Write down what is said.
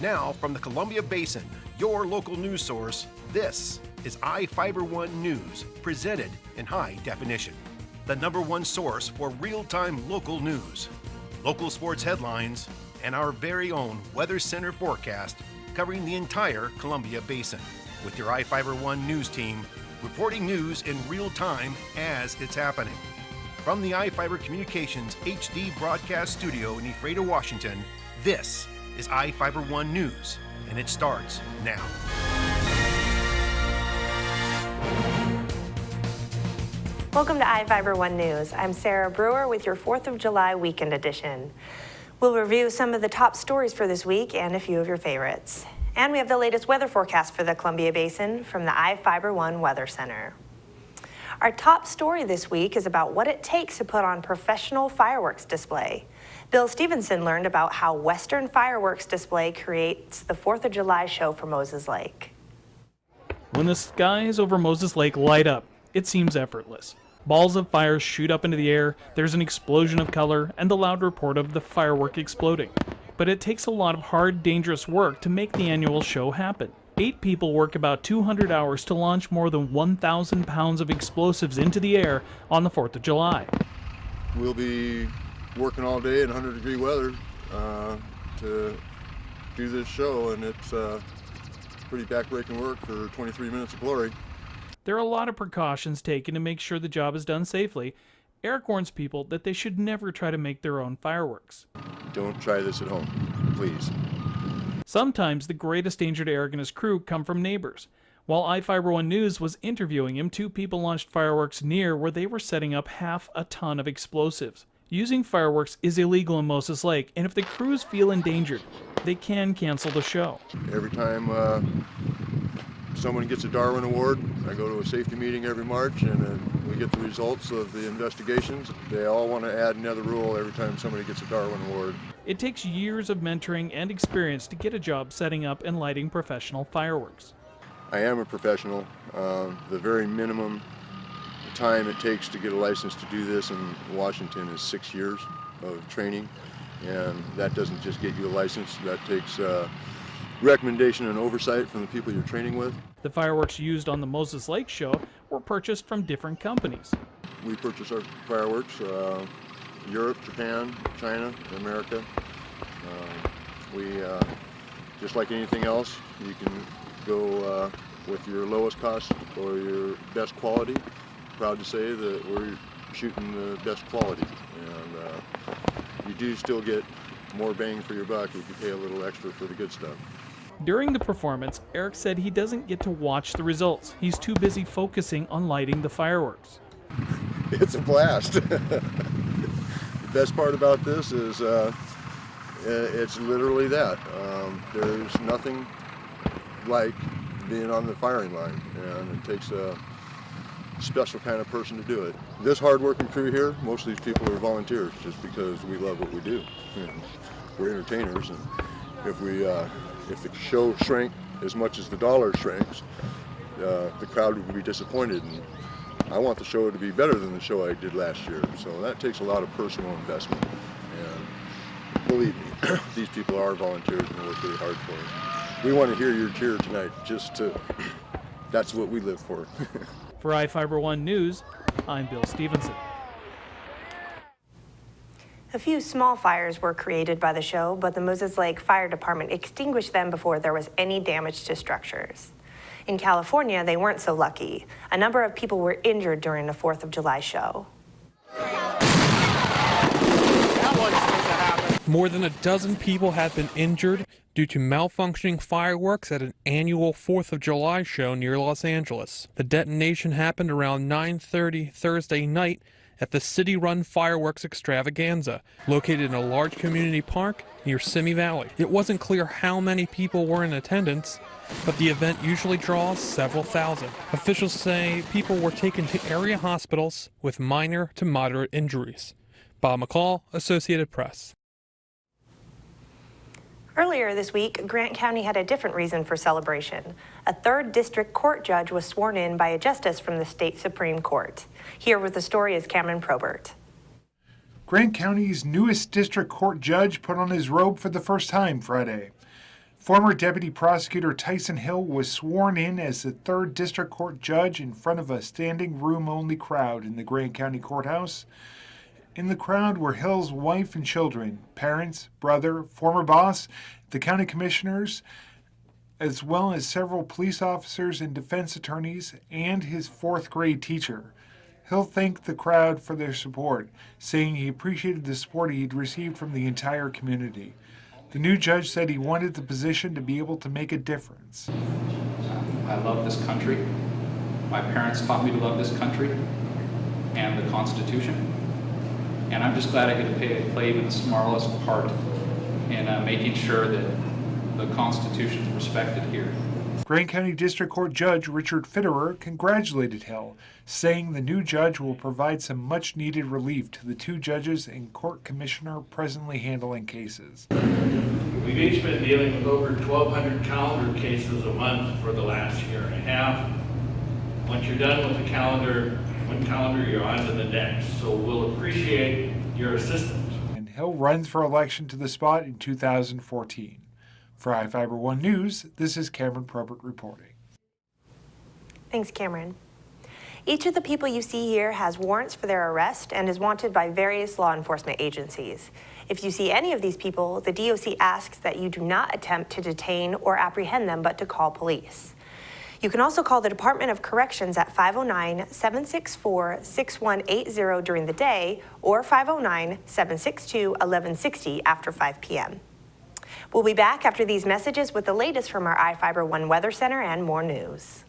Now, from the Columbia Basin, your local news source, this is iFIBER One News, presented in high definition. The #1 source for real-time local news, local sports headlines, and our very own Weather Center forecast covering the entire Columbia Basin. With your iFIBER One News team, reporting news in real time as it's happening. From the iFIBER Communications HD broadcast studio in Ephrata, Washington, this is iFIBER One News, and it starts now. Welcome to iFIBER One News. I'm Sarah Brewer with your 4th of July weekend edition. We'll review some of the top stories for this week and a few of your favorites. And we have the latest weather forecast for the Columbia Basin from the iFIBER One Weather Center. Our top story this week is about what it takes to put on professional fireworks display. Bill Stevenson learned about how Western fireworks display creates the 4th of July show for Moses Lake. When the skies over Moses Lake light up, it seems effortless. Balls of fire shoot up into the air, there's an explosion of color, and the loud report of the firework exploding. But it takes a lot of hard, dangerous work to make the annual show happen. 8 people work about 200 hours to launch more than 1,000 pounds of explosives into the air on the 4th of July. We'll be working all day in 100-degree weather to do this show, and it's pretty backbreaking work for 23 minutes of glory. There are a lot of precautions taken to make sure the job is done safely. Eric warns people that they should never try to make their own fireworks. Don't try this at home, please. Sometimes the greatest danger to Eric and his crew come from neighbors. While iFIBER One News was interviewing him, 2 people launched fireworks near where they were setting up half a ton of explosives. Using fireworks is illegal in Moses Lake, and if the crews feel endangered, they can cancel the show. Every time someone gets a Darwin Award, I go to a safety meeting every March, and we get the results of the investigations. They all want to add another rule every time somebody gets a Darwin Award. It takes years of mentoring and experience to get a job setting up and lighting professional fireworks. I am a professional. The very minimum time it takes to get a license to do this in Washington is 6 years of training, and that doesn't just get you a license. That takes recommendation and oversight from the people you're training with. The fireworks used on the Moses Lake show were purchased from different companies. We purchase our fireworks, Europe, Japan, China, America. Just like anything else, you can go with your lowest cost or your best quality. Proud to say that we're shooting the best quality, and you do still get more bang for your buck if you pay a little extra for the good stuff. During the performance, Eric said he doesn't get to watch the results. He's too busy focusing on lighting the fireworks. It's a blast. The best part about this is it's literally that. There's nothing like being on the firing line, and it takes a special kind of person to do it. This hard-working crew here, most of these people are volunteers just because we love what we do. We're entertainers, and if the show shrank as much as the dollar shrinks, the crowd would be disappointed. And I want the show to be better than the show I did last year. So that takes a lot of personal investment. And believe me, these people are volunteers and work really hard for it. We want to hear your cheer tonight. That's what we live for. For iFIBER One News, I'm Bill Stevenson. A few small fires were created by the show, but the Moses Lake Fire Department extinguished them before there was any damage to structures. In California, they weren't so lucky. A number of people were injured during the 4th of July show. More than a dozen people have been injured due to malfunctioning fireworks at an annual 4th of July show near Los Angeles. The detonation happened around 9:30 Thursday night at the city-run fireworks extravaganza, located in a large community park near Simi Valley. It wasn't clear how many people were in attendance, but the event usually draws several thousand. Officials say people were taken to area hospitals with minor to moderate injuries. Bob McCall, Associated Press. Earlier this week, Grant County had a different reason for celebration. A 3rd District Court judge was sworn in by a justice from the state Supreme Court. Here with the story is Cameron Probert. Grant County's newest district court judge put on his robe for the first time Friday. Former Deputy Prosecutor Tyson Hill was sworn in as the 3rd District Court judge in front of a standing room-only crowd in the Grant County Courthouse. In the crowd were Hill's wife and children, parents, brother, former boss, the county commissioners, as well as several police officers and defense attorneys, and his 4th grade teacher. Hill thanked the crowd for their support, saying he appreciated the support he'd received from the entire community. The new judge said he wanted the position to be able to make a difference. I love this country. My parents taught me to love this country and the Constitution. And I'm just glad I get to play even the smallest part in making sure that the Constitution is respected here. Grant County District Court Judge Richard Fitterer congratulated Hill, saying the new judge will provide some much-needed relief to the 2 judges and court commissioner presently handling cases. We've each been dealing with over 1,200 calendar cases a month for the last year and a half. Once you're done with the calendar, one calendar, you're on to the next. So we'll appreciate your assistance. And Hill runs for election to the spot in 2014. For iFIBER 1 News, this is Cameron Probert reporting. Thanks, Cameron. Each of the people you see here has warrants for their arrest and is wanted by various law enforcement agencies. If you see any of these people, the DOC asks that you do not attempt to detain or apprehend them, but to call police. You can also call the Department of Corrections at 509-764-6180 during the day or 509-762-1160 after 5 p.m. We'll be back after these messages with the latest from our iFIBER 1 Weather Center and more news.